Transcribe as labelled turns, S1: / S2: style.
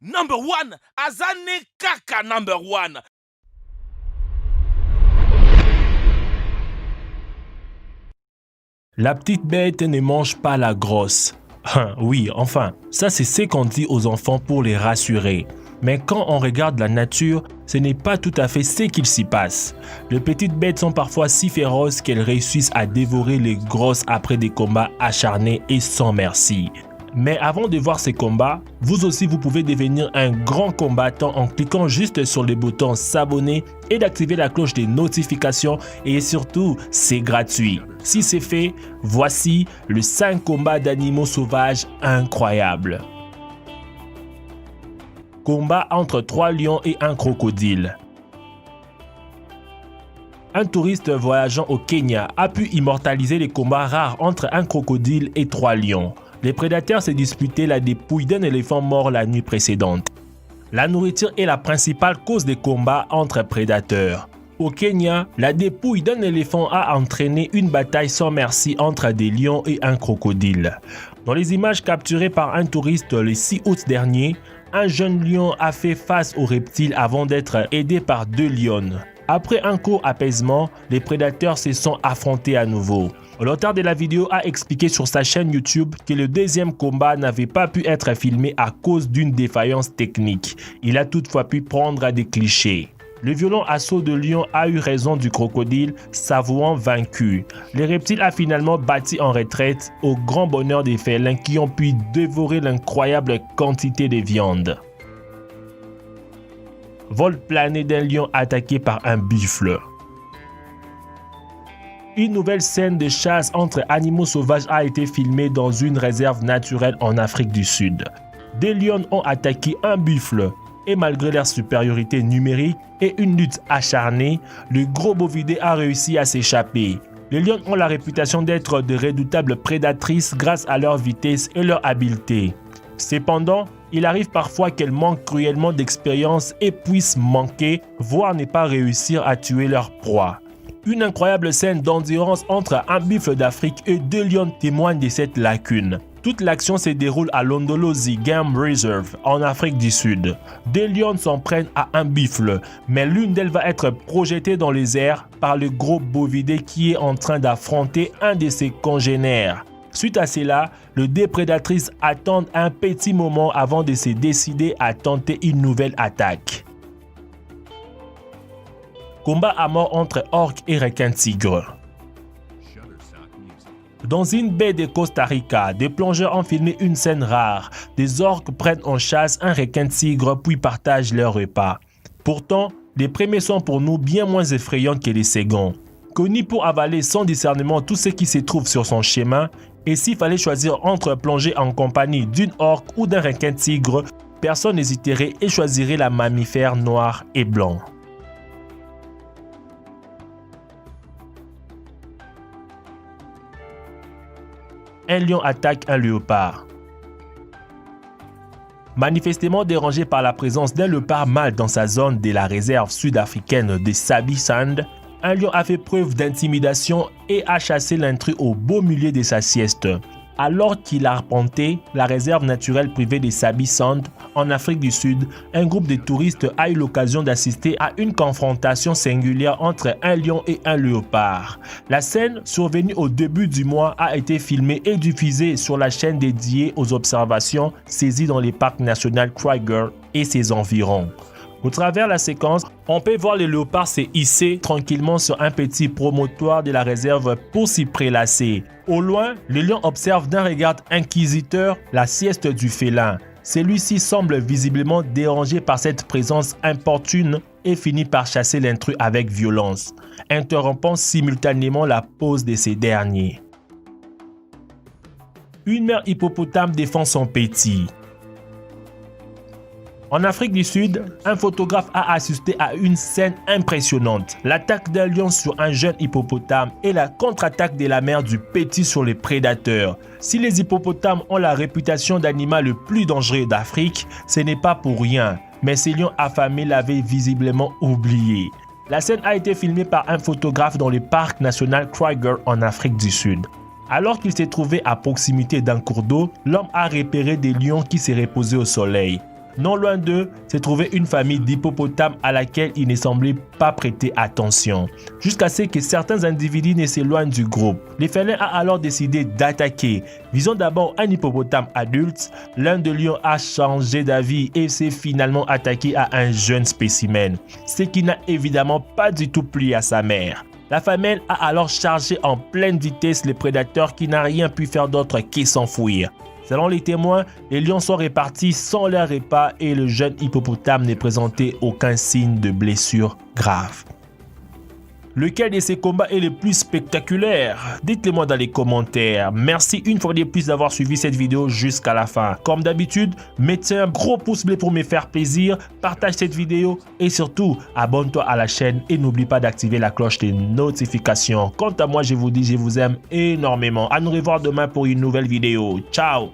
S1: Number one, Azane Kaka number one.
S2: La petite bête ne mange pas la grosse. Oui, enfin, ça c'est ce qu'on dit aux enfants pour les rassurer. Mais quand on regarde la nature, ce n'est pas tout à fait ce qu'il s'y passe. Les petites bêtes sont parfois si féroces qu'elles réussissent à dévorer les grosses après des combats acharnés et sans merci. Mais avant de voir ces combats, vous aussi vous pouvez devenir un grand combattant en cliquant juste sur le bouton s'abonner et d'activer la cloche des notifications et surtout c'est gratuit. Si c'est fait, voici le 5 combats d'animaux sauvages incroyables. Combat entre 3 lions et un crocodile. Un touriste voyageant au Kenya a pu immortaliser les combats rares entre un crocodile et 3 lions. Les prédateurs se disputaient la dépouille d'un éléphant mort la nuit précédente. La nourriture est la principale cause des combats entre prédateurs. Au Kenya, la dépouille d'un éléphant a entraîné une bataille sans merci entre des lions et un crocodile. Dans les images capturées par un touriste le 6 août dernier, un jeune lion a fait face aux reptiles avant d'être aidé par 2 lionnes. Après un court apaisement, les prédateurs se sont affrontés à nouveau. L'auteur de la vidéo a expliqué sur sa chaîne YouTube que le deuxième combat n'avait pas pu être filmé à cause d'une défaillance technique. Il a toutefois pu prendre des clichés. Le violent assaut de lion a eu raison du crocodile, s'avouant vaincu. Le reptile a finalement battu en retraite au grand bonheur des félins qui ont pu dévorer l'incroyable quantité de viande. Vol plané d'un lion attaqué par un buffle. Une nouvelle scène de chasse entre animaux sauvages a été filmée dans une réserve naturelle en Afrique du Sud. Des lions ont attaqué un buffle et malgré leur supériorité numérique et une lutte acharnée, le gros bovidé a réussi à s'échapper. Les lions ont la réputation d'être de redoutables prédatrices grâce à leur vitesse et leur habileté. Cependant, il arrive parfois qu'elles manquent cruellement d'expérience et puissent manquer, voire ne pas réussir à tuer leur proie. Une incroyable scène d'endurance entre un buffle d'Afrique et 2 lions témoigne de cette lacune. Toute l'action se déroule à Londolozi Game Reserve, en Afrique du Sud. 2 lions s'en prennent à un buffle, mais l'une d'elles va être projetée dans les airs par le gros bovidé qui est en train d'affronter un de ses congénères. Suite à cela, les 2 prédatrices attendent un petit moment avant de se décider à tenter une nouvelle attaque. Combat à mort entre orques et requins-tigres. Dans une baie de Costa Rica, des plongeurs ont filmé une scène rare. Des orques prennent en chasse un requin-tigre puis partagent leur repas. Pourtant, les premiers sont pour nous bien moins effrayants que les seconds. Connu pour avaler sans discernement tout ce qui se trouve sur son chemin, et s'il fallait choisir entre plonger en compagnie d'une orque ou d'un requin-tigre, personne n'hésiterait et choisirait la mammifère noir et blanc. Un lion attaque un léopard. Manifestement dérangé par la présence d'un léopard mâle dans sa zone de la réserve sud-africaine de Sabi Sand, un lion a fait preuve d'intimidation et a chassé l'intrus au beau milieu de sa sieste. Alors qu'il arpentait la réserve naturelle privée de Sabi Sand en Afrique du Sud, un groupe de touristes a eu l'occasion d'assister à une confrontation singulière entre un lion et un léopard. La scène, survenue au début du mois, a été filmée et diffusée sur la chaîne dédiée aux observations saisies dans les parcs nationaux Kruger et ses environs. Au travers de la séquence, on peut voir le léopard se hisser tranquillement sur un petit promontoire de la réserve pour s'y prélasser. Au loin, le lion observe d'un regard inquisiteur la sieste du félin. Celui-ci semble visiblement dérangé par cette présence importune et finit par chasser l'intrus avec violence, interrompant simultanément la pause de ces derniers. Une mère hippopotame défend son petit. En Afrique du Sud, un photographe a assisté à une scène impressionnante. L'attaque d'un lion sur un jeune hippopotame et la contre-attaque de la mère du petit sur les prédateurs. Si les hippopotames ont la réputation d'animal le plus dangereux d'Afrique, ce n'est pas pour rien. Mais ces lions affamés l'avaient visiblement oublié. La scène a été filmée par un photographe dans le parc national Kruger en Afrique du Sud. Alors qu'il s'est trouvé à proximité d'un cours d'eau, l'homme a repéré des lions qui se reposaient au soleil. Non loin d'eux, s'est trouvée une famille d'hippopotames à laquelle ils ne semblaient pas prêter attention, jusqu'à ce que certains individus ne s'éloignent du groupe. Les félins a alors décidé d'attaquer. Visant d'abord un hippopotame adulte, l'un des lions a changé d'avis et s'est finalement attaqué à un jeune spécimen, ce qui n'a évidemment pas du tout plu à sa mère. La femelle a alors chargé en pleine vitesse le prédateur qui n'a rien pu faire d'autre que s'enfuir. Selon les témoins, les lions sont repartis sans leur repas et le jeune hippopotame ne présentait aucun signe de blessure grave. Lequel de ces combats est le plus spectaculaire? Dites-le moi dans les commentaires. Merci une fois de plus d'avoir suivi cette vidéo jusqu'à la fin. Comme d'habitude, mettez un gros pouce bleu pour me faire plaisir, partage cette vidéo et surtout, abonne-toi à la chaîne et n'oublie pas d'activer la cloche des notifications. Quant à moi, je vous dis, je vous aime énormément. À nous revoir demain pour une nouvelle vidéo. Ciao!